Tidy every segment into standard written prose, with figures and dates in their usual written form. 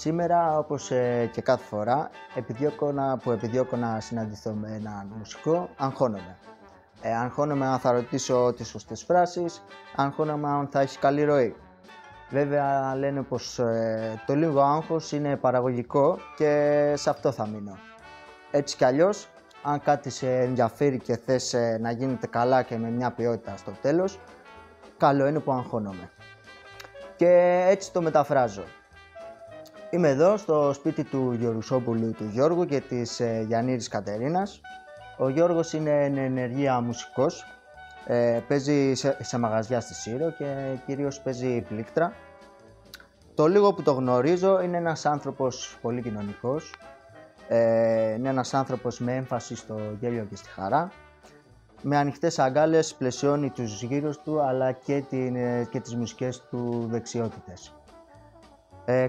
Σήμερα, όπως και κάθε φορά, επιδιώκω να συναντηθώ με έναν μουσικό, αγχώνομαι. Αγχώνομαι αν θα ρωτήσω τις σωστές φράσεις, αγχώνομαι αν θα έχει καλή ροή. Βέβαια λένε πως το λίγο άγχος είναι παραγωγικό και σε αυτό θα μείνω. Έτσι κι αλλιώς, αν κάτι σε ενδιαφέρει και θες να γίνεται καλά και με μια ποιότητα στο τέλος, καλό είναι που αγχώνομαι. Και έτσι το μεταφράζω. Είμαι εδώ στο σπίτι του Γερουσόπουλου του Γιώργου και της Γιαννήρης Κατερίνας. Ο Γιώργος είναι εν ενεργεία μουσικός, παίζει σε μαγαζιά στη Σύρο και κυρίως παίζει πλήκτρα. Το λίγο που το γνωρίζω είναι ένας άνθρωπος πολύ κοινωνικός, είναι ένας άνθρωπος με έμφαση στο γέλιο και στη χαρά. Με ανοιχτές αγκάλες πλαισιώνει τους γύρους του αλλά και τις μουσικές του δεξιότητες.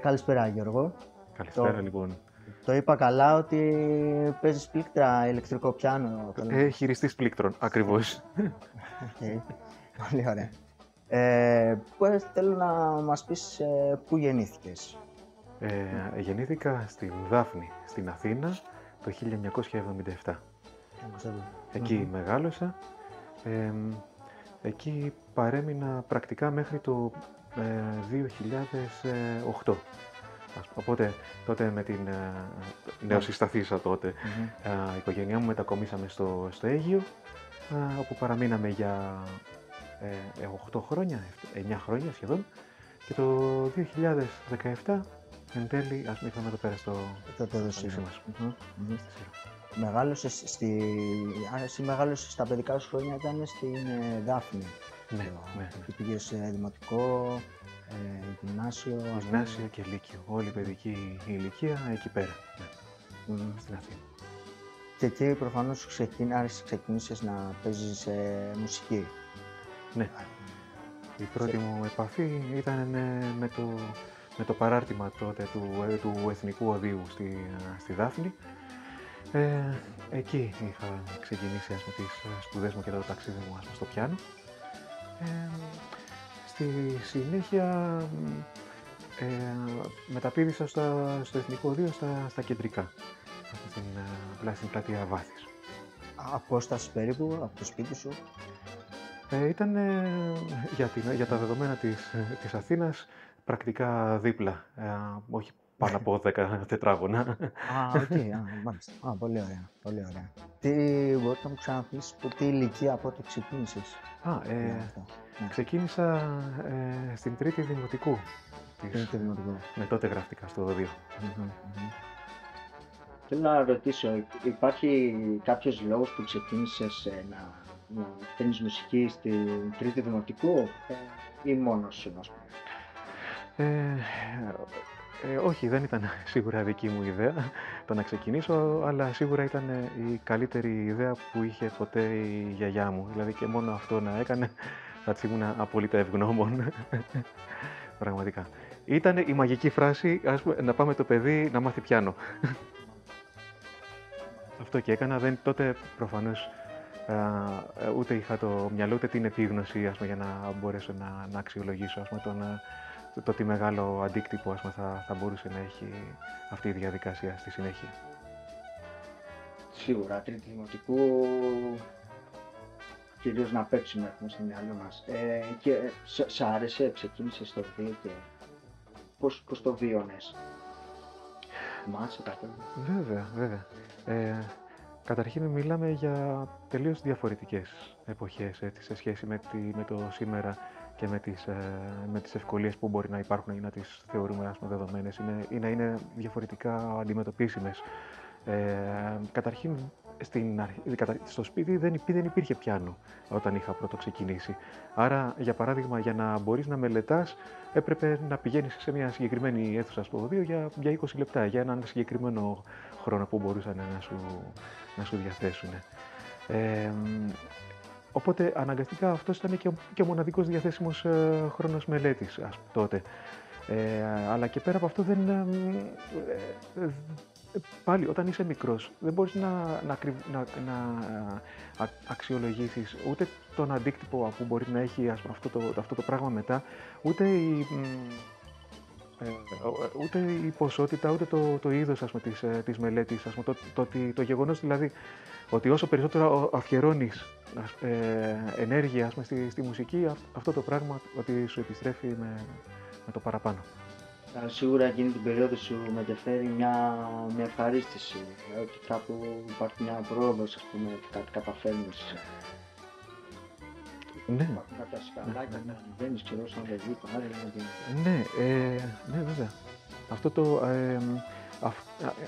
Καλησπέρα Γιώργο. Καλησπέρα λοιπόν. Το είπα καλά ότι παίζεις πλήκτρα, ηλεκτρικό πιάνο. Χειριστής πλήκτρων, ακριβώς. Okay. Πολύ ωραία. Θέλω να μας πεις πού γεννήθηκες. Γεννήθηκα στην Δάφνη, στην Αθήνα, το 1977. Εκεί μεγάλωσα. Εκεί παρέμεινα πρακτικά μέχρι το 2008. Οπότε τότε με την νεοσυσταθήσα τότε η οικογένειά μου μετακομίσαμε στο Αίγυο, όπου παραμείναμε για 8 χρόνια, 9 χρόνια σχεδόν, και το 2017 εν τέλει ήρθαμε εδώ πέρα στο νησί μας. Μεγάλωσες στα παιδικά σου χρόνια, ήταν στην Δάφνη. Ναι. Πήγες δημοτικό, γυμνάσιο. Γυμνάσιο και λύκειο. Όλη η παιδική ηλικία εκεί πέρα, στην Αθήνα. Και εκεί προφανώς ξεκίνησες να παίζεις μουσική. Ναι. Η πρώτη μου επαφή ήταν με το παράρτημα τότε του Εθνικού Οδείου στη Δάφνη. Εκεί είχα ξεκινήσει τις σπουδές μου και το ταξίδι μου στο πιάνο. Στη συνέχεια μεταπήδησα στο Εθνικό Οδείο στα κεντρικά, στην πλατεία Βάθης. Απόσταση περίπου από το σπίτι σου? Ήταν για τα δεδομένα της Αθήνας πρακτικά δίπλα, όχι πάνω από 10 τετράγωνα. Μάλιστα. Πολύ ωραία, πολύ ωραία. Μπορείς να μου ξαναπείς τι ηλικία από το ξεκίνησες? Ξεκίνησα στην τρίτη δημοτικού. Ναι, τότε γραφτήκα στο Οδείο. Θέλω να ρωτήσω, υπάρχει κάποιος λόγος που ξεκίνησες να παίρνεις μουσική στην τρίτη δημοτικού ή μόνος σου, ας πούμε? Όχι, δεν ήταν σίγουρα δική μου ιδέα το να ξεκινήσω, αλλά σίγουρα ήταν η καλύτερη ιδέα που είχε ποτέ η γιαγιά μου. Δηλαδή και μόνο αυτό να έκανε, θα της ήμουν απόλυτα ευγνώμων. Πραγματικά. Ήταν η μαγική φράση, ας πούμε, να πάμε το παιδί να μάθει πιάνο. Αυτό και έκανα. Τότε προφανώς ούτε είχα το μυαλό, ούτε την επίγνωση, ας πούμε, για να μπορέσω να αξιολογήσω, ας πούμε, το τι μεγάλο αντίκτυπο, ας πούμε, θα μπορούσε να έχει αυτή η διαδικασία στη συνέχεια. Σίγουρα, τρίτη δημοτικού, κυρίως να παίξουμε έχουμε στο μυαλό μας. Και σ' άρεσε, ξεκίνησες στο βίο και πώς το βίωνες? Θυμάσαι καθόλου? Βέβαια. Καταρχήν μιλάμε για τελείως διαφορετικές εποχές, έτσι, σε σχέση με το σήμερα και με τις ευκολίες που μπορεί να υπάρχουν ή να τις θεωρούμε, ας πούμε, δεδομένες. Είναι διαφορετικά αντιμετωπίσιμες. Καταρχήν, στο σπίτι δεν υπήρχε πιάνο όταν είχα πρώτο ξεκινήσει. Άρα, για παράδειγμα, για να μπορείς να μελετάς, έπρεπε να πηγαίνεις σε μια συγκεκριμένη αίθουσα στο Οδείο για 20 λεπτά, για έναν συγκεκριμένο χρόνο που μπορούσαν να σου διαθέσουν. Οπότε, αναγκαστικά, αυτός ήταν και ο μοναδικός διαθέσιμος χρόνος μελέτης τότε. Αλλά και πέρα από αυτό, πάλι, όταν είσαι μικρός, δεν μπορείς να αξιολογήσεις ούτε τον αντίκτυπο που μπορεί να έχει, ας πούμε, αυτό το πράγμα μετά, ούτε ούτε η ποσότητα, ούτε το είδος της μελέτης. Το γεγονός δηλαδή ότι όσο περισσότερο αφιερώνεις ενέργεια στη μουσική, αυτό το πράγμα ότι σου επιστρέφει με το παραπάνω. Σίγουρα εκείνη την περίοδο σου μετεφέρει μια ευχαρίστηση, ότι κάπου υπάρχει μια πρόοδος, ας πούμε, ότι κάτι καταφέρνεις. Ναι. Υπάρχουν κάποια σκαλάκια να ανεβαίνεις, ξέρω, σαν παιδί, Ναι, βέβαια.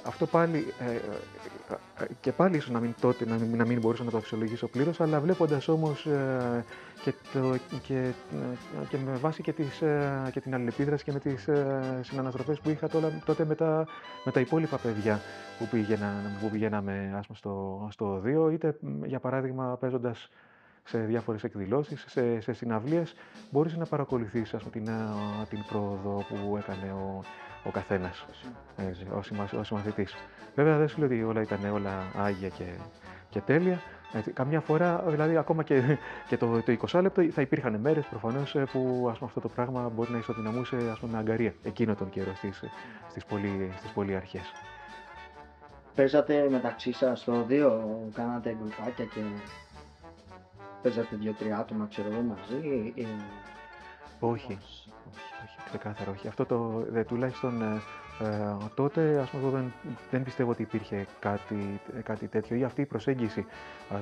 Αυτό πάλι, και πάλι ίσως να μην μπορούσα να το αξιολογήσω πλήρως, αλλά βλέποντας όμως και με βάση και την αλληλεπίδραση και με τις συναναστροφές που είχα τότε με τα υπόλοιπα παιδιά που πηγαίναμε στο ΟΔΙΟ, είτε για παράδειγμα παίζοντας σε διάφορες εκδηλώσεις, σε συναυλίες, μπορείς να παρακολουθείς την πρόοδο που έκανε ο καθένας ο συμμαθητής. Βέβαια δεν σου λέω ότι όλα ήταν άγια και τέλεια. Καμιά φορά, δηλαδή ακόμα και το 20 λεπτό, θα υπήρχαν μέρες προφανώς που αυτό το πράγμα μπορεί να ισοδυναμούσε με αγκαρία εκείνο τον καιρό στις πολύ αρχές. Παίζατε μεταξύ σας στο ΟΔΙΟ, κάνατε γκρουπάκια και παίζατε 2-3 άτομα, ξέρω εγώ, μαζί? Όχι, ξεκάθαρα όχι. Τουλάχιστον τότε, δεν πιστεύω ότι υπήρχε κάτι τέτοιο ή αυτή η προσέγγιση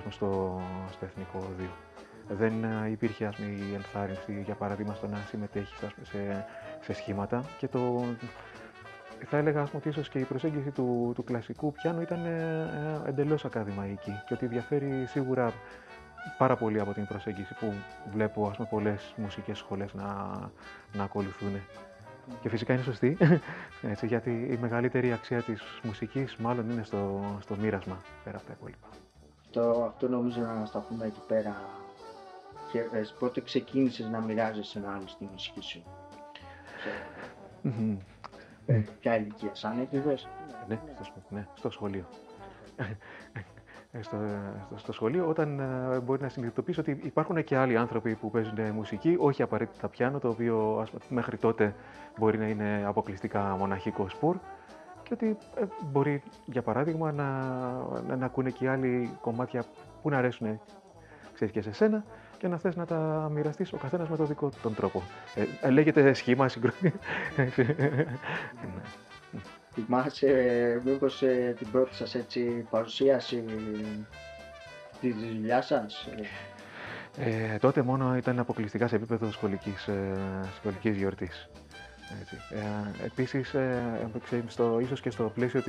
στο Εθνικό ΟΔΙΟ. Δεν υπήρχε η ενθάρρυνση, για παράδειγμα, στο να συμμετέχεις σε σχήματα και θα έλεγα ότι ίσως και η προσέγγιση του κλασικού πιάνου ήταν εντελώς ακαδημαϊκή και ότι διαφέρει σίγουρα πάρα πολύ από την προσέγγιση που βλέπω πολλές μουσικές σχολές να ακολουθούν. Και φυσικά είναι σωστή, έτσι, γιατί η μεγαλύτερη αξία της μουσικής μάλλον είναι στο μοίρασμα πέρα από τα υπόλοιπα. Αυτό νομίζω να σταθούμε εκεί πέρα. Και πότε ξεκίνησες να μοιράζεσαι με άλλους τη μουσική σου? Ποια ηλικία, σαν έφηβες? Ναι, στο σχολείο. Στο σχολείο, όταν μπορεί να συνειδητοποιήσει ότι υπάρχουν και άλλοι άνθρωποι που παίζουν μουσική, όχι απαραίτητα πιάνο, το οποίο μέχρι τότε μπορεί να είναι αποκλειστικά μοναχικό σπορ, και ότι μπορεί, για παράδειγμα, να ακούνε και άλλοι κομμάτια που να αρέσουν, ξέρεις, και σε σένα, και να θες να τα μοιραστείς ο καθένας με τον δικό τον τρόπο. Λέγεται σχήμα, συγκρότημα. Θυμάσαι μήπως την πρώτη σας παρουσίαση της δουλειάς σας? Τότε μόνο ήταν αποκλειστικά σε επίπεδο σχολικής γιορτής. Επίσης, ίσως και στο πλαίσιο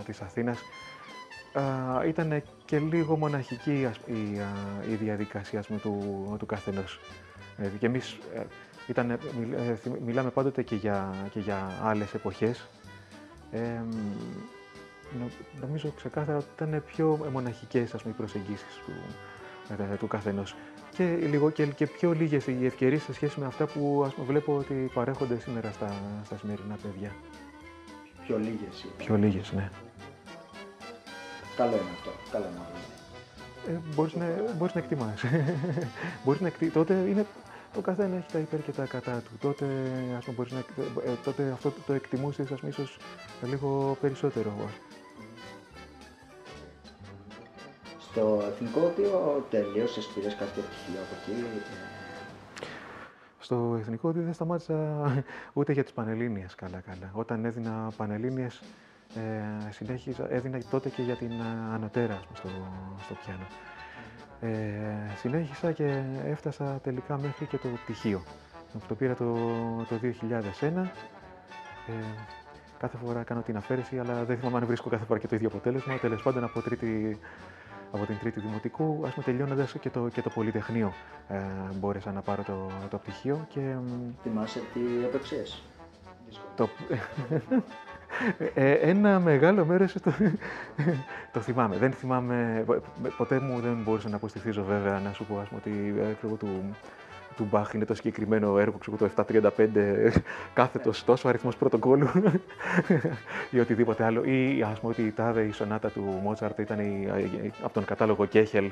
της Αθήνας, ήταν και λίγο μοναχική η διαδικασία του καθενός. Και εμείς μιλάμε πάντοτε και για άλλες εποχές. Νομίζω ξεκάθαρα ότι ήταν πιο μοναχικές οι προσεγγίσεις του καθενός και πιο λίγες οι ευκαιρίες σε σχέση με αυτά που βλέπω ότι παρέχονται σήμερα στα σημερινά παιδιά. Πιο λίγες, ναι. Καλό είναι αυτό, καλό είναι. Μπορείς να εκτιμάς. Τότε είναι... Ο καθένα έχει τα υπέρ και τα κατά του. Τότε αυτό το εκτιμούσες, ίσως λίγο περισσότερο. Στο Εθνικό ΟΔΙΟ τελείωσες, πήρες κάποιο πτυχίο από εκεί? Στο Εθνικό ΟΔΙΟ δεν σταμάτησα ούτε για τις Πανελλήνιες καλά. Όταν έδινα Πανελλήνιες, έδινα τότε και για την ανωτέρα στο πιάνο. Συνέχισα και έφτασα τελικά μέχρι και το πτυχίο. Το πήρα το 2001. Κάθε φορά κάνω την αφαίρεση, αλλά δεν θυμάμαι αν βρίσκω κάθε φορά και το ίδιο αποτέλεσμα. Τέλος πάντων, από την τρίτη δημοτικού, τελειώνοντας και το Πολυτεχνείο, μπόρεσα να πάρω το πτυχίο. Και θυμάσαι τι έπαιξες? Ένα μεγάλο μέρος το θυμάμαι. Δεν θυμάμαι, ποτέ μου δεν μπορούσα να αποστηθίζω βέβαια να σου πω ότι του Μπαχ είναι το συγκεκριμένο έργο, το 735 κάθετος τόσο αριθμός πρωτοκόλλου ή οτιδήποτε άλλο. Ή ότι η τάδε η σονάτα του Μότσαρτ ήταν από τον κατάλογο Κέχελ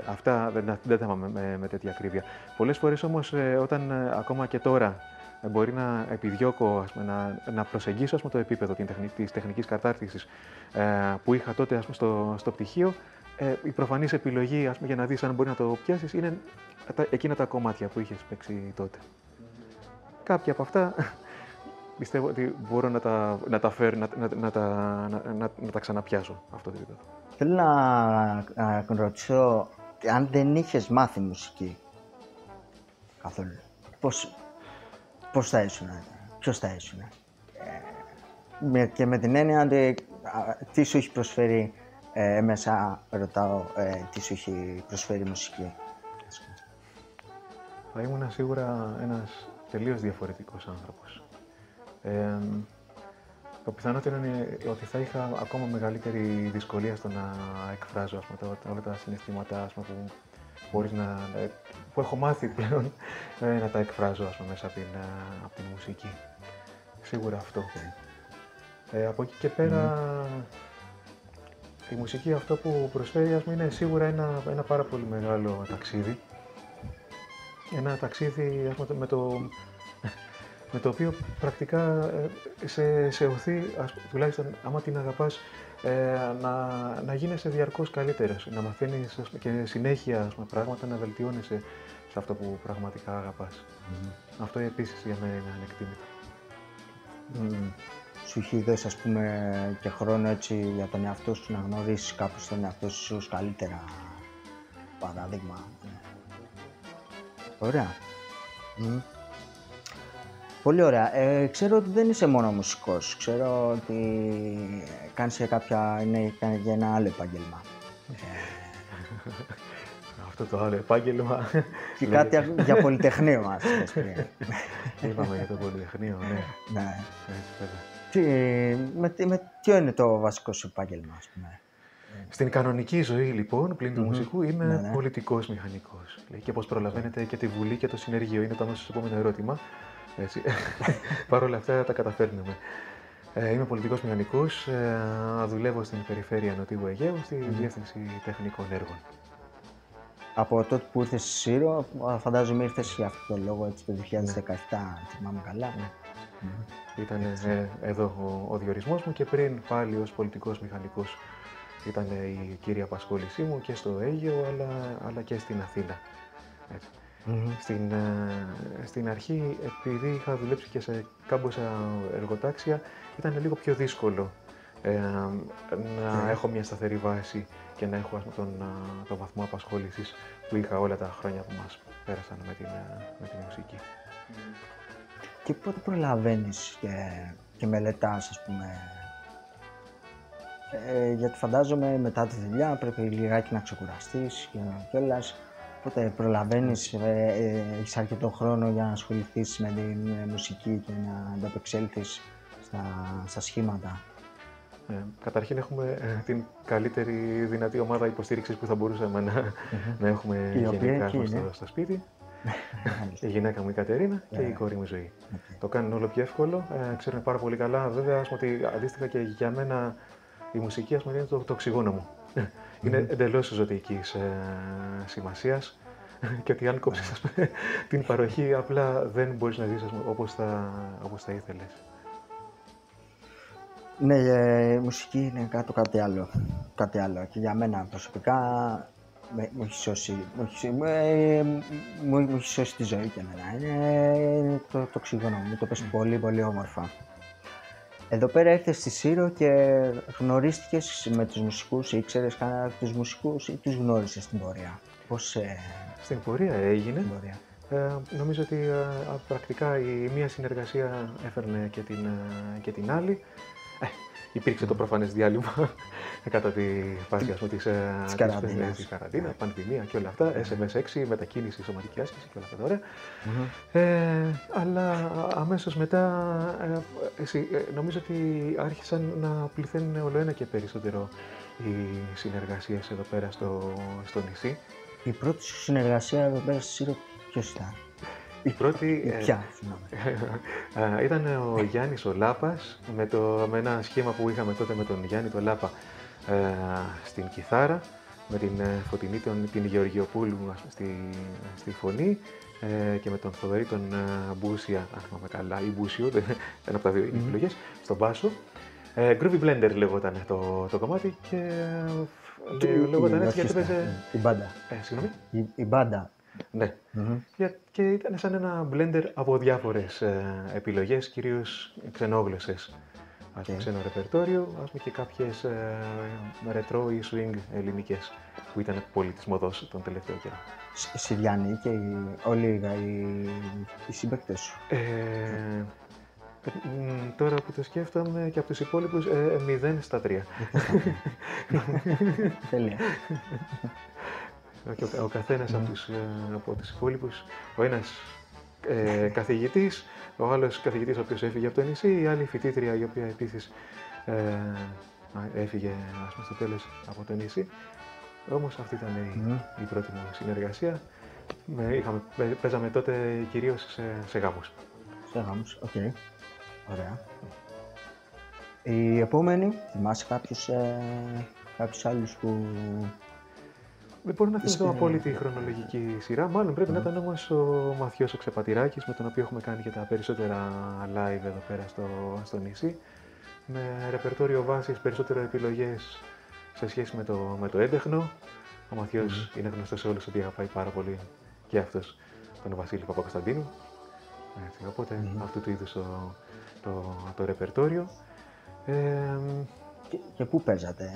Αυτά δεν τα θυμάμαι με τέτοια ακρίβεια. Πολλές φορές όμως, όταν ακόμα και τώρα μπορεί να επιδιώκω να προσεγγίσω το επίπεδο της τεχνικής κατάρτισης που είχα τότε στο πτυχίο, η προφανής επιλογή για να δεις αν μπορεί να το πιάσεις είναι εκείνα τα κομμάτια που είχες παίξει τότε. Κάποια από αυτά πιστεύω ότι μπορώ να τα φέρω, να τα ξαναπιάσω αυτό το επίπεδο. Θέλω να ρωτήσω, αν δεν είχες μάθει μουσική καθόλου, πώς θα ήσουν, ποιος θα ήσουν? Και με την έννοια τι σου έχει προσφέρει, μέσα ρωτάω, τι σου έχει προσφέρει η μουσική. Θα ήμουν σίγουρα ένας τελείως διαφορετικός άνθρωπος. Το πιθανότερο είναι ότι θα είχα ακόμα μεγαλύτερη δυσκολία στο να εκφράζω όλα τα συναισθήματα που έχω μάθει πλέον να τα εκφράζω μέσα από την μουσική. Σίγουρα αυτό. Από εκεί και πέρα, η μουσική αυτό που προσφέρει είναι σίγουρα ένα πάρα πολύ μεγάλο ταξίδι. Ένα ταξίδι με το οποίο πρακτικά σε οθεί, τουλάχιστον άμα την αγαπάς, να γίνεσαι διαρκώς καλύτερος, να μαθαίνεις και συνέχεια πράγματα, να βελτιώνεσαι σε αυτό που πραγματικά αγαπάς. Αυτό επίσης για μένα είναι ανεκτήμητο. Σου έχει δώσει, ας πούμε, και χρόνο έτσι για τον εαυτό σου, να γνωρίσεις κάπως τον εαυτό σου καλύτερα, παράδειγμα? Ωραία. Πολύ ωραία. Ξέρω ότι δεν είσαι μόνο μουσικός. Ξέρω ότι κάνεις για ένα άλλο επάγγελμα. Αυτό το άλλο επάγγελμα... Και κάτι για πολυτεχνείο μας. Είπαμε για το πολυτεχνείο, ναι. Ποιο είναι το βασικό σου επάγγελμα, ας πούμε? Στην κανονική ζωή, λοιπόν, πλην του μουσικού, είμαι πολιτικός μηχανικός. Και πώς προλαβαίνετε και τη Βουλή και το Συνεργείο, είναι το αμέσως επόμενο ερώτημα. Παρ' όλα αυτά τα καταφέρνουμε. Είμαι πολιτικός μηχανικός, δουλεύω στην περιφέρεια Νοτιού Αιγαίου, στη Διεύθυνση Τεχνικών Έργων. Από τότε που ήρθες στη Σύρο, φαντάζομαι ήρθες για αυτό το λόγο έτσι, το 2017, θυμάμαι καλά. Ήταν εδώ ο διορισμός μου και πριν πάλι ως πολιτικός μηχανικός ήταν η κύρια απασχόλησή μου και στο Αίγαιο αλλά και στην Αθήνα. Έτσι. Στην αρχή, επειδή είχα δουλέψει και σε κάμποσα εργοτάξια, ήταν λίγο πιο δύσκολο να έχω μια σταθερή βάση και να έχω τον βαθμό απασχόλησης που είχα όλα τα χρόνια που μας πέρασαν με τη μουσική. Και πότε προλαβαίνεις και μελετάς, ας πούμε, γιατί φαντάζομαι μετά τη δουλειά πρέπει λιγάκι να ξεκουραστείς και κιόλας. Πότε προλαβαίνεις, έχεις αρκετό χρόνο για να ασχοληθείς με τη μουσική και να ανταπεξέλθεις στα σχήματα? Καταρχήν έχουμε την καλύτερη δυνατή ομάδα υποστήριξης που θα μπορούσαμε να έχουμε γενικά στο σπίτι. Η γυναίκα μου η Κατερίνα και η κόρη μου η Ζωή. Το κάνουν όλο πιο εύκολο, ξέρουν πάρα πολύ καλά. Βέβαια, ότι αντίστοιχα και για μένα η μουσική είναι το οξυγόνο μου. Είναι εντελώς ζωτικής σημασίας και ότι αν κόψεις την παροχή απλά δεν μπορείς να ζήσεις όπως θα ήθελες. Ναι, η μουσική είναι κάτι άλλο. Και για μένα προσωπικά μου έχει σώσει τη ζωή και εμένα. Είναι το οξυγόνο μου, το πες πολύ πολύ όμορφα. Εδώ πέρα ήρθες στη Σύρο και γνωρίστηκες με τους μουσικούς, ήξερες κανένα τους μουσικούς ή τους γνώρισες στην πορεία? Στην πορεία έγινε. Νομίζω ότι πρακτικά η μία συνεργασία έφερνε και την άλλη. Υπήρξε το προφανές διάλειμμα κατά τη φάση της καραντίνας, πανδημία και όλα αυτά, SMS6, μετακίνηση, σωματική άσκηση και όλα αυτά τώρα. Αλλά αμέσως μετά νομίζω ότι άρχισαν να πληθαίνουν όλο και περισσότερο οι συνεργασίες εδώ πέρα στο νησί. Η πρώτη σου συνεργασία εδώ πέρα στη Σύρο ποιος ήταν? Η πρώτη ήταν ο Γιάννης ο Λάπας, με ένα σχήμα που είχαμε τότε με τον Γιάννη το Λάπα στην κιθάρα με την Φωτεινή, την Γεωργιοπούλου στη φωνή και με τον Θοδωρή τον Μπούσια, αν θυμάμαι καλά, ή Μπούσιο, ένα από τα δύο επιλογές, στον μπάσο. Groovy Blender λεγόταν το κομμάτι και λεγόταν έτσι γιατί παίζε... Η μπάντα. Συγγνώμη. Η μπάντα. Ναι. Και ήταν σαν ένα blender από διάφορες επιλογές, κυρίως ξενόγλωσσες. Ξένο ρεπερτόριο, και κάποιες ρετρό ή swing ελληνικές που ήταν πολύ της μοδός τον τελευταίο καιρό. Συριανοί και όλοι οι συμπαίκτες σου. Τώρα που το σκέφτομαι και από τους υπόλοιπους, 0-3. Τέλεια. Ο καθένας από τους υπόλοιπους, ο ένας καθηγητής, ο άλλος καθηγητής ο οποίος έφυγε από το νησί, η άλλη φοιτήτρια η οποία επίσης έφυγε στο τέλος από το νησί. Όμως αυτή ήταν η πρώτη μου συνεργασία. Παίζαμε τότε κυρίως σε γάμους. Σε γάμους, οκ. Ωραία. Η επόμενη, θυμάσαι κάποιους άλλους που... Δεν μπορώ να θυμηθώ απόλυτη χρονολογική σειρά. Μάλλον πρέπει να ήταν όμως ο Μαθιός ο Ξεπατηράκης, με τον οποίο έχουμε κάνει και τα περισσότερα live εδώ πέρα στο νησί. Με ρεπερτόριο βάσης, περισσότερο επιλογές σε σχέση με το έντεχνο. Ο Μαθιός είναι γνωστός σε όλους ότι αγαπάει πάρα πολύ και αυτός τον Βασίλη Παπακοσταντίνου. Οπότε αυτού του είδους το ρεπερτόριο. Και πού παίζατε?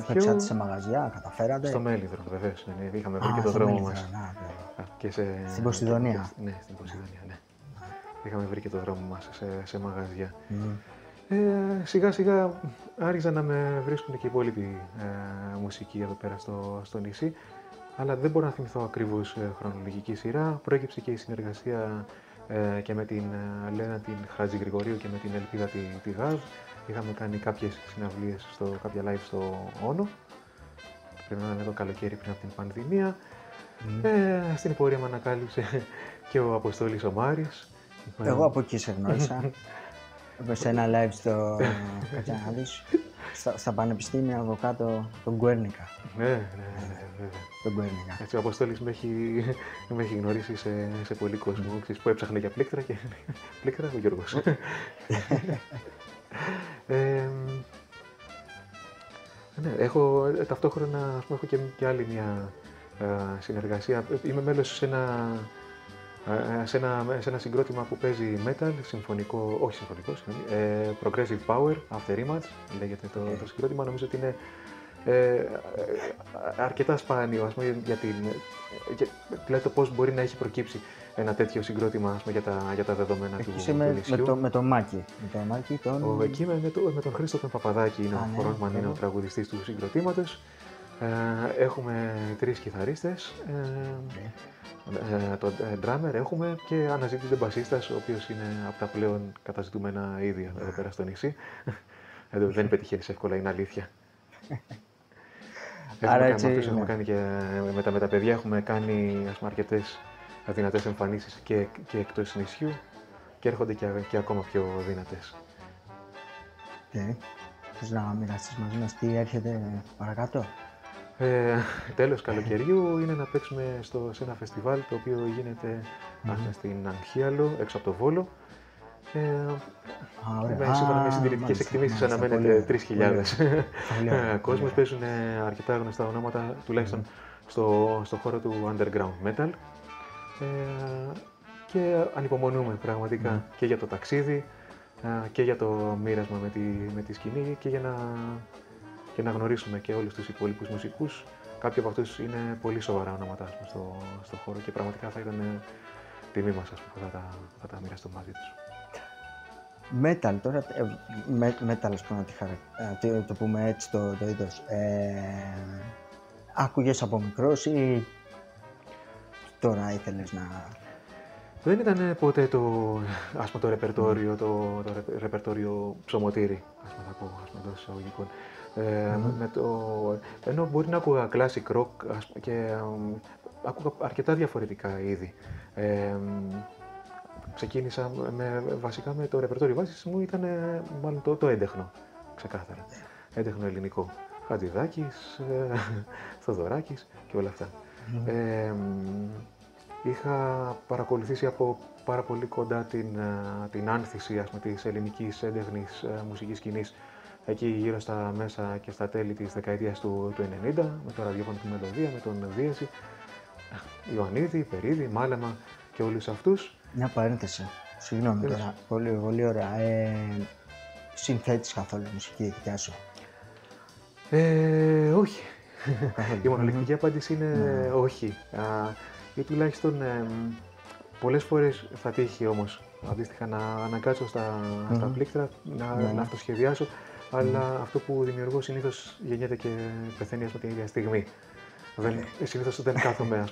Παίξατε σε μαγαζιά, καταφέρατε? Στο Μέλιδρο, βεβαίως. Είχαμε βρει και το δρόμο μας. Στην Ποσειδονία. Ναι, στην Ποσειδονία, ναι. Είχαμε βρει και το δρόμο μας σε μαγαζιά. Σιγά σιγά άρχισαν να με βρίσκουν και οι υπόλοιποι μουσικοί εδώ πέρα στο νησί. Αλλά δεν μπορώ να θυμηθώ ακριβώς χρονολογική σειρά. Προέκυψε και η συνεργασία και με την Λένα την Χατζηγρηγορίου και με την Ελπίδα τη Γάζ. Είχαμε κάνει κάποιες συναυλίες, κάποια live στο Όνο. Πρέπει να είναι το καλοκαίρι πριν από την πανδημία. Στην πορεία με ανακάλυψε και ο Αποστόλης ο Μάρης. Εγώ από εκεί σε γνώρισα. Σε ένα live στο Κατσανάδης, στα πανεπιστήμια από κάτω, τον Γκουέρνικα. Ναι, βέβαια. Τον Γκουέρνικα. Έτσι, ο Αποστόλης με έχει γνωρίσει σε πολύ κόσμο, που έψαχνε για πλήκτρα και πλήκτρα ο Γιώργος. Ναι, ταυτόχρονα έχω και άλλη μια συνεργασία. Είμαι μέλος σε ένα συγκρότημα που παίζει metal, progressive power, after image, λέγεται το συγκρότημα. Νομίζω ότι είναι αρκετά σπάνιο, δηλαδή το πώς μπορεί να έχει προκύψει ένα τέτοιο συγκρότημα για τα δεδομένα του νησιού. Με τον Μάκη. Εκεί με τον Χρήστο τον Παπαδάκη, είναι ο frontman, είναι ο τραγουδιστής του συγκροτήματος. Έχουμε 3 κιθαρίστες, τον drummer έχουμε και αναζητείται μπασίστας, ο οποίος είναι από τα πλέον καταζητούμενα ίδια εδώ πέρα στο νησί. Δεν πετυχαίνεις εύκολα, είναι αλήθεια. Έχουμε κάνει και με τα παιδιά, έχουμε κάνει αρκετές δυνατές εμφανίσεις και εκτός νησιού και έρχονται και ακόμα πιο δυνατές. Θες να μοιραστείς μαζί μας τι έρχεται παρακάτω? Τέλος καλοκαιριού είναι να παίξουμε σε ένα φεστιβάλ το οποίο γίνεται στην Αγχίαλο, έξω από το Βόλο. Σύμφωνα με συντηρητικές εκτιμήσεις αναμένεται 3.000 κόσμος. Παίζουν αρκετά γνωστά ονόματα, τουλάχιστον στο χώρο του underground metal. Και ανυπομονούμε πραγματικά και για το ταξίδι και για το μοίρασμα με τη σκηνή και για να γνωρίσουμε και όλους τους υπόλοιπους μουσικούς. Κάποιοι από αυτούς είναι πολύ σοβαρά ονόματα στο χώρο και πραγματικά θα ήταν τιμή μας που θα τα μοιραστώ μαζί τους. Metal τώρα, metal ας πούμε, το πούμε έτσι το είδος. Άκουγες από μικρός ή τώρα ήθελες να... Δεν ήταν ποτέ το ρεπερτόριο, το ρεπερτόριο ψωμοτήρι, θα πω, εντός εισαγωγικών. Ενώ μπορεί να άκουγα classic rock και άκουγα αρκετά διαφορετικά είδη. Ξεκίνησα βασικά με το ρεπερτόριο βάσης μου, ήταν μάλλον το έντεχνο, ξεκάθαρα. Έντεχνο ελληνικό. Χατζηδάκης, Θοδωράκης και όλα αυτά. Είχα παρακολουθήσει από πάρα πολύ κοντά την άνθηση της ελληνικής έντεχνης μουσικής σκηνής εκεί γύρω στα μέσα και στα τέλη της δεκαετίας του 90, με το ραδιόφωνο του Μελωδία, με τον Δίεση, Ιωαννίδη, Περίδη, Μάλεμα και όλους αυτούς. Μια παρένθεση. Συγγνώμη τώρα. Πολύ, πολύ ωραία. Συνθέτεις καθόλου μουσική δικιά σου? Όχι. Η μονολεκτική απάντηση είναι όχι. Ή τουλάχιστον πολλές φορές θα τύχει όμως αντίστοιχα να κάτσω στα πλήκτρα, να αυτοσχεδιάσω, αλλά αυτό που δημιουργώ συνήθως γεννιέται και πεθαίνει την ίδια στιγμή. Συνήθως δεν κάθομαι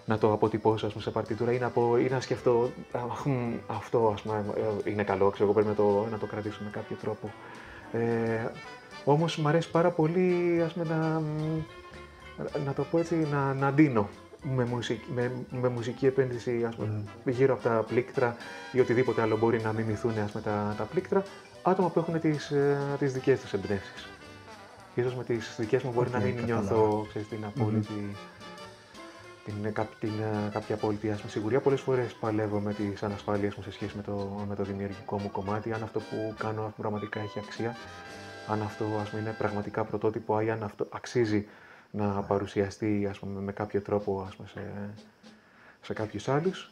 να το αποτυπώσω σε παρτιτούρα ή να σκεφτώ αυτό είναι καλό, ξέρω, πρέπει να το κρατήσω με κάποιο τρόπο. Όμως μου αρέσει πάρα πολύ να το πω έτσι, να ντύνω με μουσική επένδυση γύρω από τα πλήκτρα ή οτιδήποτε άλλο μπορεί να μιμηθούν τα πλήκτρα, άτομα που έχουν τις δικές τους εμπνεύσεις. Ίσως με τις δικές μου μπορεί να μην νιώθω την απόλυτη, κάποια απόλυτη σιγουριά. Πολλές φορές παλεύω με τις ανασφάλειες μου σε σχέση με το δημιουργικό μου κομμάτι, αν αυτό που κάνω πραγματικά έχει αξία, αν αυτό είναι πραγματικά πρωτότυπο ή αν αυτό αξίζει να παρουσιαστεί με κάποιο τρόπο σε κάποιους άλλους.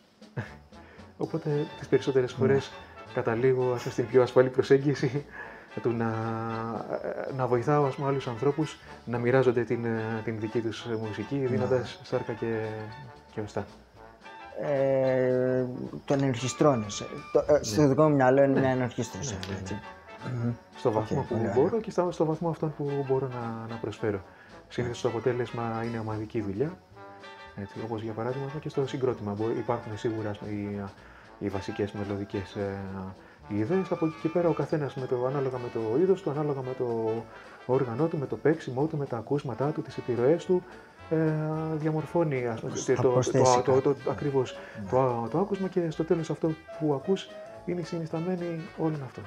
Οπότε τις περισσότερες φορές καταλήγω στην πιο ασφαλή προσέγγιση του να βοηθάω άλλους ανθρώπους να μοιράζονται την δική τους μουσική, δίνοντας σάρκα και οστά. Το ενορχιστρώνεις. Στο δικό μου μυαλό είναι μια ενορχίστρωση. Στο βαθμό που μπορώ και στο βαθμό αυτόν που μπορώ να προσφέρω. Συνήθως το αποτέλεσμα είναι ομαδική δουλειά, έτσι, όπως για παράδειγμα και στο συγκρότημα. Υπάρχουν σίγουρα οι βασικές μελωδικές ιδέες, από εκεί και πέρα ο καθένας ανάλογα με το είδος του, ανάλογα με το όργανό του, με το παίξιμό του, με τα ακούσματά του, τις επιρροές του, διαμορφώνει ακριβώς το άκουσμα και στο τέλος αυτό που ακούς είναι συνισταμένη όλων αυτών.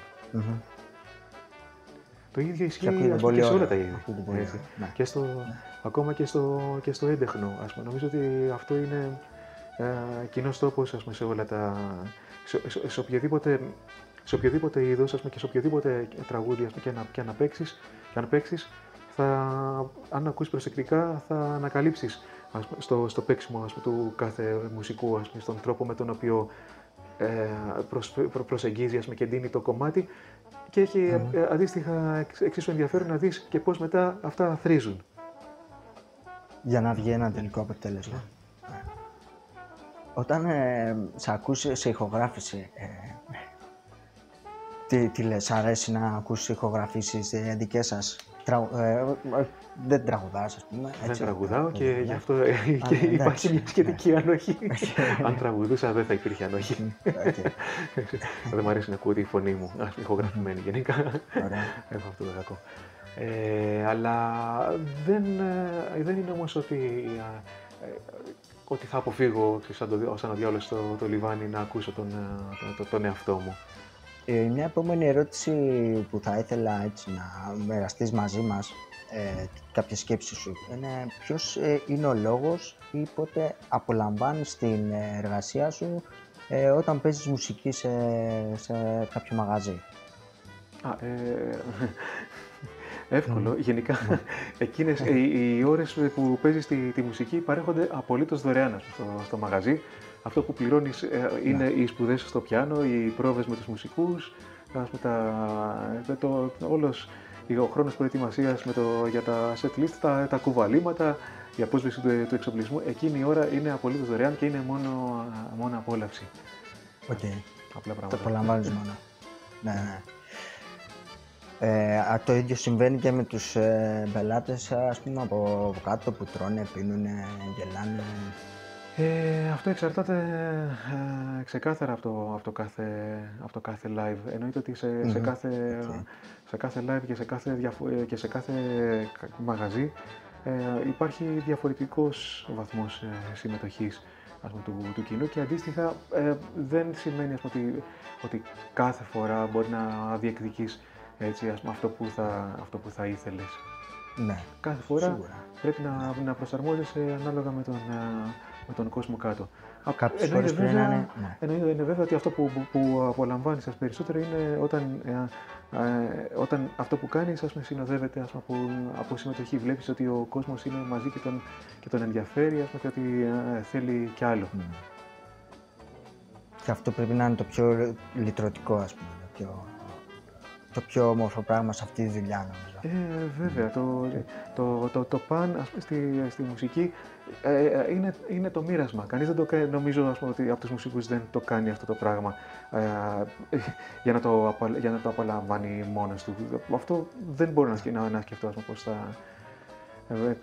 Το ίδιο ισχύει και σε όλα τα είδη. Ακόμα και στο έντεχνο. Νομίζω ότι αυτό είναι κοινός τόπος σε όλα τα. Σε οποιοδήποτε είδος και σε οποιοδήποτε τραγούδι και αν παίξεις, αν ακούσεις προσεκτικά θα ανακαλύψεις στο παίξιμο του κάθε μουσικού, στον τρόπο με τον οποίο προσεγγίζει και ντύνει το κομμάτι, και έχει αντίστοιχα εξίσου ενδιαφέρον να δεις και πώς μετά αυτά θρίζουν. Για να βγει ένα τελικό αποτέλεσμα. Όταν σε ακούσει σε ηχογράφηση, τι λες, αρέσει να ακούσεις ηχογραφήσεις δικές σας? Δεν τραγουδάς, ας πούμε. Δεν τραγουδάω και γι' αυτό υπάρχει μια σχετική ανοχή. Αν τραγουδούσα δεν θα υπήρχε ανοχή. Δεν μου αρέσει να ακούω τη φωνή μου, ηχογραφημένη γενικά. Έχω αυτό το κακό. Αλλά δεν είναι όμως ότι θα αποφύγω σαν ο διάολος στο λιβάνι να ακούσω τον εαυτό μου. Μια επόμενη ερώτηση που θα ήθελα έτσι να μοιραστείς μαζί μας, κάποια σκέψη σου, είναι ποιος είναι ο λόγος ή πότε απολαμβάνεις την εργασία σου όταν παίζεις μουσική σε κάποιο μαγαζί? Εύκολο. Γενικά, εκείνες οι ώρες που παίζεις τη μουσική παρέχονται απολύτως δωρεάν στο μαγαζί. Αυτό που πληρώνεις είναι οι σπουδές στο πιάνο, οι πρόβες με τους μουσικούς, όλος ο χρόνος προετοιμασίας για τα set list, τα κουβαλήματα, η απόσβεση του εξοπλισμού. Εκείνη η ώρα είναι απολύτως δωρεάν και είναι μόνο απόλαυση. Οκ. Απλά πράγματα. Το απολαμβάνεις μόνο. Ναι. Το ίδιο συμβαίνει και με τους πελάτες, ας πούμε, από κάτω που τρώνε, πίνουνε, γελάνε? Αυτό εξαρτάται ξεκάθαρα από το κάθε live. Εννοείται ότι σε κάθε live και σε κάθε μαγαζί υπάρχει διαφορετικός βαθμός συμμετοχής του κοινού και αντίστοιχα δεν σημαίνει ότι κάθε φορά μπορεί να διεκδικείς έτσι, ας πούμε, αυτό που θα ήθελες. Ναι, Κάθε φορά σίγουρα. πρέπει να προσαρμόζεσαι ανάλογα με τον κόσμο κάτω. Κάποιες φορές πρέπει να είναι. Ναι. Εννοείται βέβαια ότι αυτό που απολαμβάνεις περισσότερο είναι όταν αυτό που κάνεις, ας πούμε, συνοδεύεται, ας πούμε, από συμμετοχή. Βλέπεις ότι ο κόσμος είναι μαζί και τον ενδιαφέρει, ας πούμε, και ότι θέλει κι άλλο. Και αυτό πρέπει να είναι το πιο λυτρωτικό, ας πούμε, το πιο όμορφο πράγμα σε αυτή τη δουλειά, νομίζω. Βέβαια, το παν, ας πούμε, στη μουσική είναι το μοίρασμα. Κανείς δεν το κάνει, νομίζω, ας πούμε, ότι από τους μουσικούς δεν το κάνει αυτό το πράγμα για να το απολαμβάνει μόνος του. Αυτό δεν μπορώ να σκεφτώ, ας πούμε,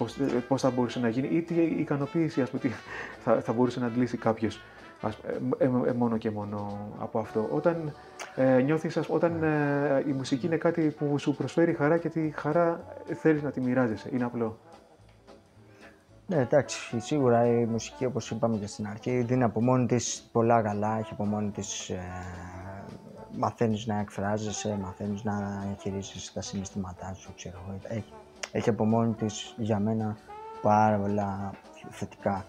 πώς θα μπορούσε να γίνει ή τι ικανοποίηση, ας πούμε, θα μπορούσε να αντλήσει κάποιος μόνο και μόνο από αυτό. Όταν νιώθεις, όταν η μουσική είναι κάτι που σου προσφέρει χαρά και τη χαρά θέλεις να τη μοιράζεσαι, είναι απλό. Ναι, εντάξει, σίγουρα η μουσική, όπως είπαμε και στην αρχή, δίνει από μόνη της πολλά καλά, έχει από μόνη της, μαθαίνεις να εκφράζεσαι, μαθαίνεις να χειρίζεσαι τα συναισθήματά σου, ξέρω εγώ. Έχει από μόνη της, για μένα, πάρα πολλά θετικά.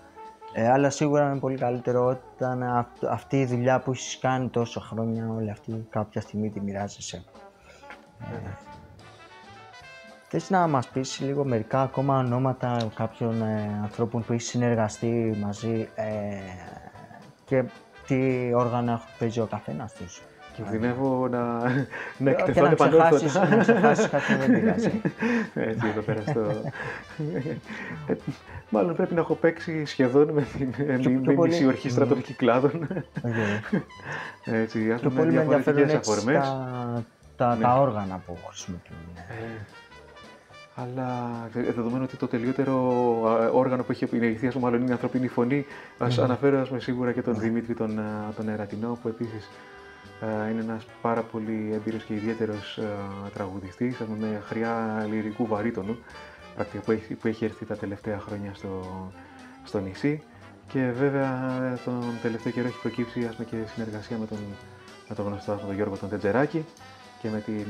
Αλλά σίγουρα είναι πολύ καλύτερο όταν αυτή η δουλειά που έχεις κάνει τόσο χρόνια, όλη αυτή, κάποια στιγμή τη μοιράζεσαι. Θες να μας πεις λίγο μερικά ακόμα ονόματα κάποιων ανθρώπων που έχεις συνεργαστεί μαζί και τι όργανα παίζει ο καθένας τους? Κινδυνεύω να Και εκτεθώ να επανόρθωτα. ξεχάσεις κάποιον, δεν πειράζει. Έτσι, εδώ πέρα μάλλον πρέπει να έχω παίξει σχεδόν με την μισή ορχήστρα των Κυκλάδων. Έτσι, ας Και πούμε, πολύ με ενδιαφέρουν διαφορετικές έτσι αφορμές. τα όργανα που χρησιμοποιούν. Αλλά δεδομένου ότι το τελειότερο όργανο που έχει επινεργηθεί, μάλλον είναι η ανθρωπίνη φωνή, ας αναφέρω, ας πούμε, σίγουρα και τον Δημήτρη τον Ερατινό, που επίσης είναι ένας πάρα πολύ έμπειρος και ιδιαίτερος τραγουδιστής, με χρειά λυρικού βαρύτονου, που έχει έρθει τα τελευταία χρόνια στο νησί. Και βέβαια τον τελευταίο καιρό έχει προκύψει, ας πούμε, και συνεργασία με τον γνωστό, τον Γιώργο τον Τετζεράκη, και με την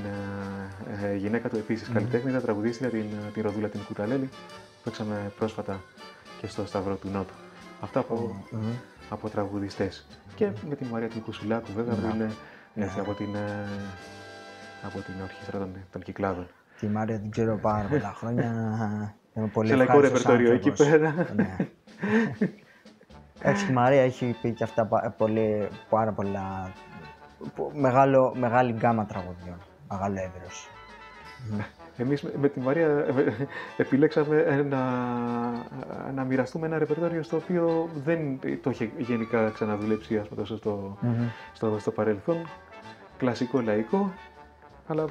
γυναίκα του επίσης καλλιτέχνητα, τραγουδίστρια, την Ροδούλα την Κουταλέλη, που παίξαμε πρόσφατα και στο Σταυρό του Νότου. Αυτά από τραγουδιστές. Και με τη Μαρία την Κουσουλάκου, βέβαια, που είναι από την ορχήστρα των Κυκλάδων. Τη Μάρια την ξέρω πάρα πολλά χρόνια. Σε λαϊκό ρεπερτόριο εκεί πέρα. Έτσι, η Μαρία έχει πει και αυτά πάρα πολλά. Μεγάλη γκάμα τραγουδιών. Μεγάλο εύρος. Εμείς με τη Μαρία επιλέξαμε να μοιραστούμε ένα ρεπερτόριο στο οποίο δεν το είχε γενικά ξαναδουλέψει, ας πούμε, τόσο στο παρελθόν. Κλασικό, λαϊκό, αλλά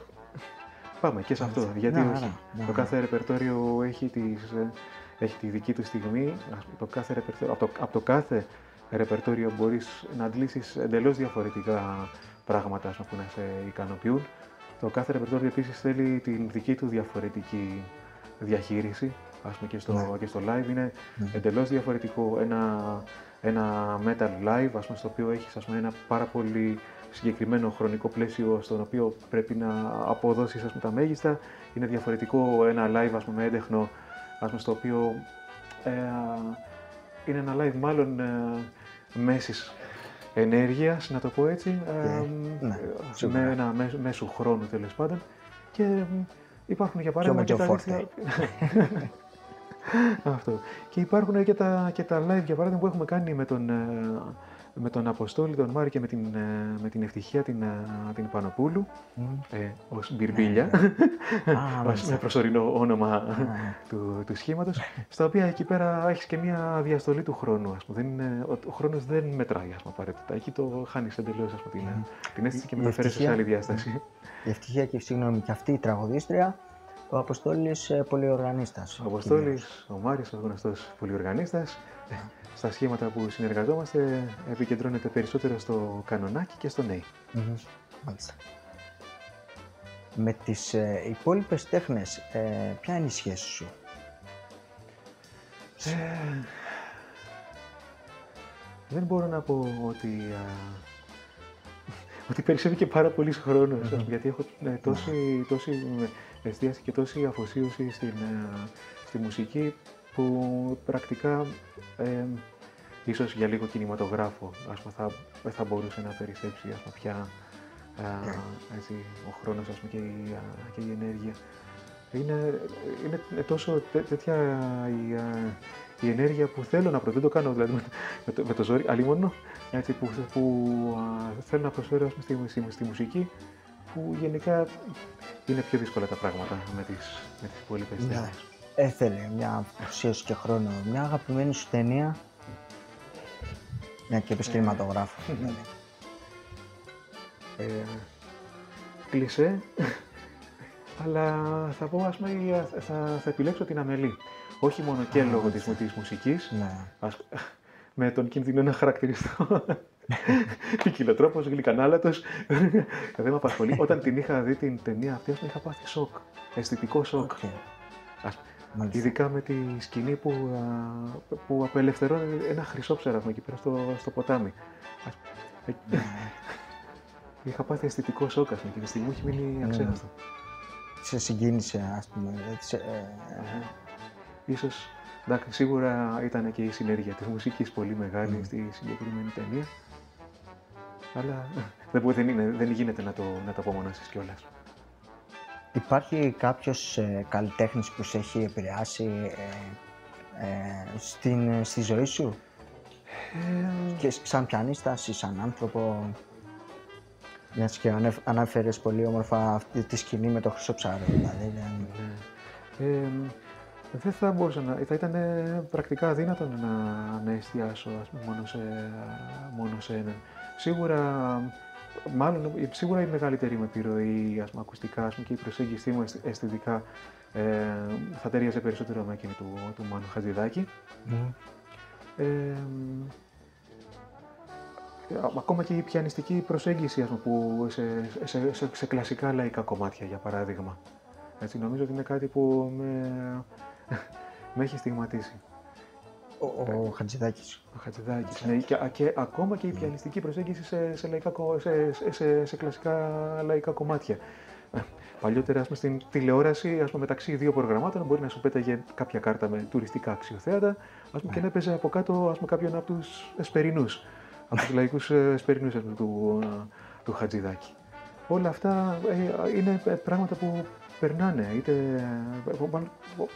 πάμε και σε αυτό. Γιατί όχι. Το κάθε ρεπερτόριο έχει τη δική του στιγμή. Από το κάθε ρεπερτόριο μπορείς να αντλήσεις εντελώς διαφορετικά πράγματα, ας πούμε, που να σε ικανοποιούν. Το κάθε ρεπερτόριο επίσης θέλει την δική του διαφορετική διαχείριση, ας πούμε, και στο live είναι εντελώς διαφορετικό. Ένα metal live, ας πούμε, στο οποίο έχεις, ας πούμε, ένα πάρα πολύ συγκεκριμένο χρονικό πλαίσιο στον οποίο πρέπει να αποδώσεις, ας πούμε, τα μέγιστα. Είναι διαφορετικό ένα live, ας πούμε, έντεχνο, ας πούμε, στο οποίο είναι ένα live μάλλον μέσης ενέργειας, να το πω έτσι, με ένα μέσο χρόνου, τέλος πάντων. Και υπάρχουν, για παράδειγμα, αυτό. Και υπάρχουν και τα live, για παράδειγμα, που έχουμε κάνει με τον Αποστόλη, τον Μάρη, και με την Ευτυχία την Πανοπούλου, ως Μπιρμπίλια, με προσωρινό όνομα του σχήματος, στα οποία εκεί πέρα έχεις και μια διαστολή του χρόνου, ας πούμε. Ο χρόνος δεν μετράει, ας πούμε, απαραίτητα. Εκεί το χάνεις εντελώς, ας πούμε, την αίσθηση και μεταφέρεσαι σε άλλη διάσταση. Η Ευτυχία και, συγγνώμη, και αυτή η τραγουδίστρια, ο Αποστόλης πολυοργανίστας. Ο Αποστόλης, ο Μάρης, ο γνωστός πολυοργανίστας. Στα σχήματα που συνεργαζόμαστε επικεντρώνεται περισσότερο στο κανονάκι και στο νέι. Μάλιστα. Με τις υπόλοιπες τέχνες, ποια είναι η σχέση σου? Δεν μπορώ να πω ότι περισσεύει και πάρα πολύς χρόνος, γιατί έχω τόση εστίαση και τόση αφοσίωση στη μουσική που πρακτικά ίσως για λίγο κινηματογράφο θα μπορούσε να περισσέψει πια έτσι, ο χρόνος και η ενέργεια. Είναι τόσο τέτοια η ενέργεια που θέλω να δεν το κάνω δηλαδή με το ζόρι, αλλήμωνο, έτσι, που θέλω να προσφέρω στη μουσική, που γενικά είναι πιο δύσκολα τα πράγματα με τις υπόλοιπες ταινίες. Έθελε μια αφοσίωση και χρόνο. Μια αγαπημένη σου ταινία, μια και είπες κινηματογράφο. Κλισέ, αλλά θα πω, θα επιλέξω την Αμελή. Όχι μόνο και λόγω της μουσικής, με τον κίνδυνο να χαρακτηριστώ ποικιλοτρόπος, γλυκανάλατος, δεν με απασχολεί. Όταν την είχα δει την ταινία αυτή, είχα πάθει σοκ, αισθητικό σοκ. Ειδικά με τη σκηνή που απελευθερώνει ένα χρυσόψαρο εκεί πέρα στο ποτάμι. Είχα πάθει αισθητικό σοκ εκείνη τη στιγμή, μου έχει μείνει αξέχαστο. Σε συγκίνησε, ας πούμε. Ίσως, εντάξει, σίγουρα ήταν και η συνέργεια της μουσικής πολύ μεγάλη στη συγκεκριμένη ταινία. Αλλά δεν γίνεται να το απομονώσεις κιόλας. Υπάρχει κάποιος καλλιτέχνης που σε έχει επηρεάσει στη ζωή σου? Και σαν πιανίστας ή σαν άνθρωπο? Μιας και ανάφερες πολύ όμορφα αυτή τη σκηνή με το χρυσόψαρο, δηλαδή. Δεν θα μπορούσα θα ήταν πρακτικά αδύνατο να εστιάσω μόνο σε έναν. Σίγουρα η μεγαλύτερη με επιρροή ακουστικά και η προσέγγιση μου αισθητικά θα ταιριάζει περισσότερο με εκείνη του Μάνου Χατζηδάκη. Ακόμα και η πιανιστική προσέγγιση που σε κλασικά λαϊκά κομμάτια, για παράδειγμα. Έτσι, νομίζω ότι είναι κάτι που με έχει στιγματίσει. Ο Χατζηδάκης. Ο Χατζηδάκης, ναι, και ακόμα και η πιανιστική προσέγγιση σε κλασικά λαϊκά κομμάτια. Παλιότερα, στην τηλεόραση, μεταξύ δύο προγραμμάτων, μπορεί να σου πέταγε κάποια κάρτα με τουριστικά αξιοθέατα και να έπαιζε από κάτω κάποιον από τους εσπερινούς, από τους λαϊκούς εσπερινούς του Χατζηδάκη. Όλα αυτά είναι πράγματα που περνάνε,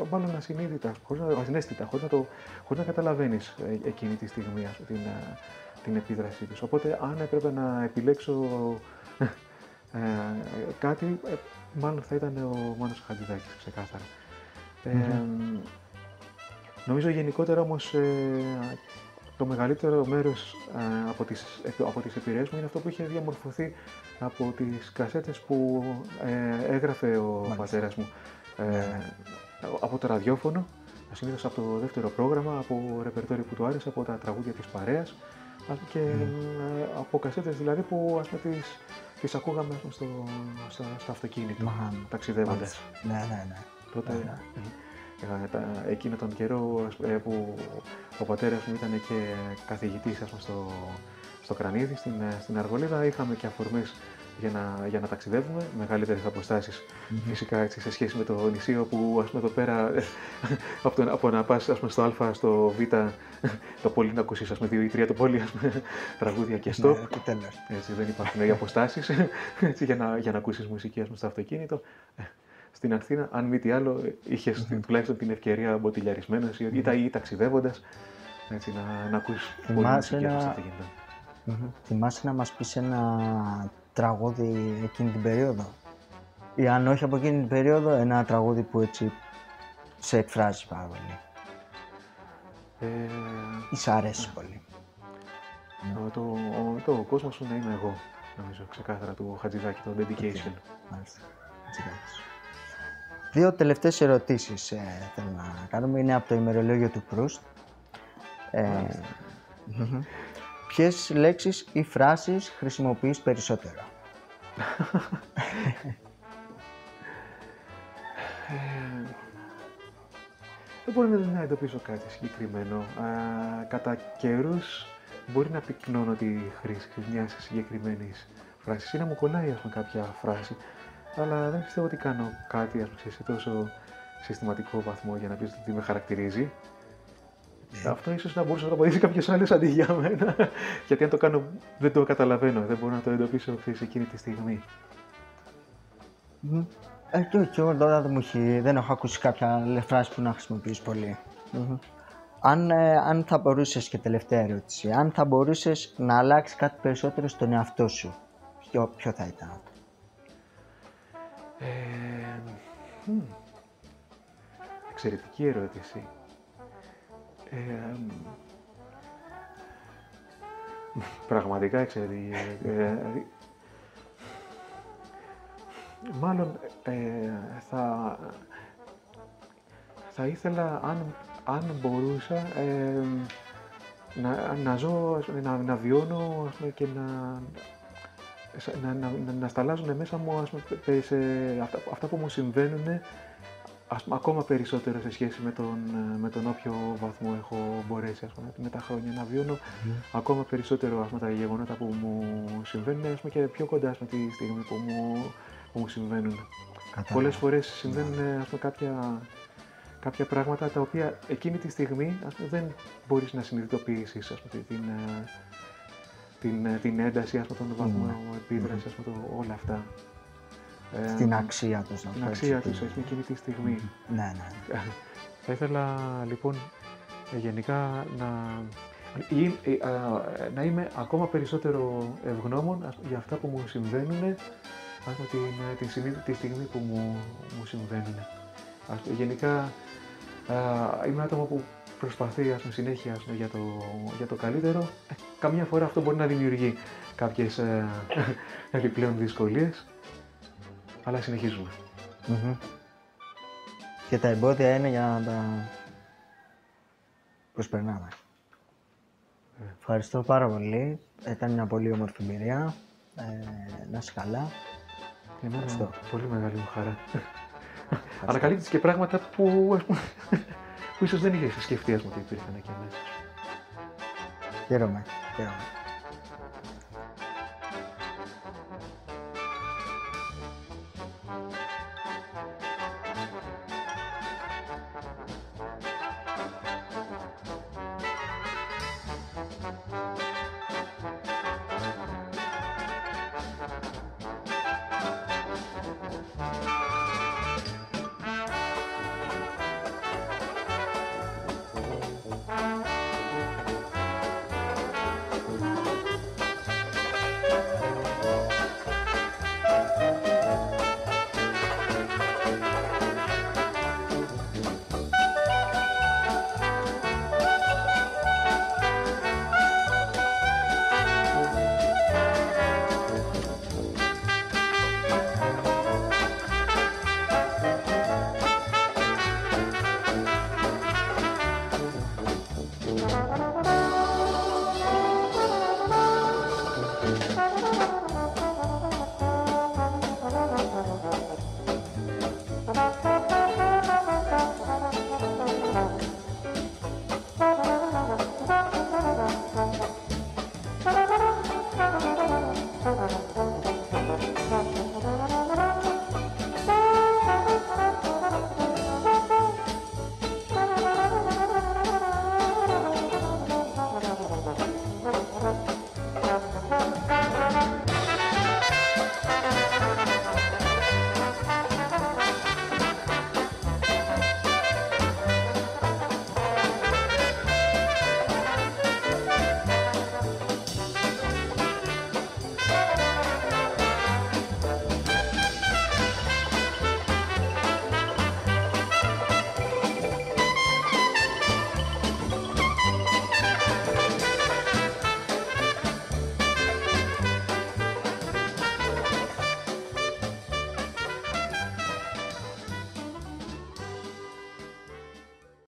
μάλλον ασυνείδητα, ανέστητα, χωρίς να καταλαβαίνεις εκείνη τη στιγμή την επίδρασή τους. Οπότε, αν έπρεπε να επιλέξω κάτι, μάλλον θα ήταν ο Μάνος Χατζηδάκης, ξεκάθαρα. Νομίζω γενικότερα όμως το μεγαλύτερο μέρος από τις εμπειρίες μου είναι αυτό που είχε διαμορφωθεί από τις κασέτες που έγραφε ο πατέρας μου από το ραδιόφωνο, συνήθως από το δεύτερο πρόγραμμα, από ρεπερτόριο που του άρεσε, από τα τραγούδια της παρέας και από κασέτες δηλαδή που τις ακούγαμε στο αυτοκίνητο, ταξιδεύοντας. Ναι. Τότε, εκείνο τον καιρό που ο πατέρας μου ήταν και καθηγητής στο Κρανίδι, στην Αργολίδα, είχαμε και αφορμές για να ταξιδεύουμε, μεγαλύτερες αποστάσεις. Φυσικά έτσι, σε σχέση με το νησί, όπου εδώ πέρα από να πας στο Α στο Β, το πολύ να ακούσεις 2 ή 3 το πολύ τραγούδια και stop. Έτσι, δεν υπάρχουν οι αποστάσεις για να ακούσεις μουσική στο αυτοκίνητο. Στην Αθήνα, αν μη τι άλλο, είχες τουλάχιστον την ευκαιρία μποτιλιαρισμένος ή ταξιδεύοντας να ακούσεις πολύ μουσική στο αυτοκίνητο. Θυμάσαι να μας πεις ένα τραγούδι εκείνη την περίοδο? Ή αν όχι από εκείνη την περίοδο, ένα τραγούδι που έτσι σε εκφράζει πάρα πολύ? Ή σ' αρέσει πολύ? Το κόσμο σου να είμαι εγώ, νομίζω, ξεκάθαρα, του Χατζηδάκη, το Dedication. Μάλιστα, Χατζηδάκης. 2 τελευταίες ερωτήσεις θέλω να κάνουμε, είναι από το ημερολόγιο του Προύστ. Ποιες λέξεις ή φράσεις χρησιμοποιείς περισσότερο? Δεν μπορώ να εντοπίσω κάτι συγκεκριμένο. Κατά καιρούς μπορεί να πυκνώνω τη χρήση μιας συγκεκριμένης φράσεις ή να μου κολλάει κάποια φράση, αλλά δεν πιστεύω ότι κάνω κάτι σε τόσο συστηματικό βαθμό για να πεις ότι με χαρακτηρίζει. Αυτό ίσως να μπορούσε να το αποδείξει κάποιος άλλος αντί για μένα, γιατί αν το κάνω δεν το καταλαβαίνω, δεν μπορώ να το εντοπίσω εκείνη τη στιγμή. Και εγώ τώρα δεν έχω ακούσει κάποια άλλη φράση που να χρησιμοποιείς πολύ. Αν θα μπορούσες, και τελευταία ερώτηση, αν θα μπορούσες να αλλάξεις κάτι περισσότερο στον εαυτό σου, ποιο θα ήταν? Εξαιρετική ερώτηση. Πραγματικά εξαιρετική. Μάλλον θα ήθελα, αν μπορούσα, να ζω, να βιώνω και να σταλάζουν μέσα μου σε αυτά που μου συμβαίνουν ακόμα περισσότερο σε σχέση με τον όποιο βαθμό έχω μπορέσει με τα χρόνια να βιώνω ακόμα περισσότερο τα γεγονότα που μου συμβαίνουν και πιο κοντά τη στιγμή που μου συμβαίνουν. Πολλές φορές συμβαίνουν κάποια πράγματα τα οποία εκείνη τη στιγμή δεν μπορείς να συνειδητοποιήσεις την ένταση, τον βαθμό επίδρασης, όλα αυτά. Στην αξία τους. Στην αξία τους, εκείνη τη στιγμή. Ναι. Θα ήθελα λοιπόν γενικά να είμαι ακόμα περισσότερο ευγνώμων για αυτά που μου συμβαίνουν τη στιγμή που μου συμβαίνουν. Γενικά είμαι άτομο που προσπαθεί συνέχεια για το καλύτερο. Καμιά φορά αυτό μπορεί να δημιουργεί κάποιες επιπλέον δυσκολίες, αλλά συνεχίζουμε. Και τα εμπόδια είναι για να τα προσπερνάμε. Ευχαριστώ πάρα πολύ. Ήταν μια πολύ όμορφη εμπειρία. Να είσαι καλά. Εμένα πολύ μεγάλη μου χαρά. Ανακαλύπτεις και πράγματα που ίσως δεν είχες σκεφτεί ότι υπήρχαν και μέσα. Χαίρομαι.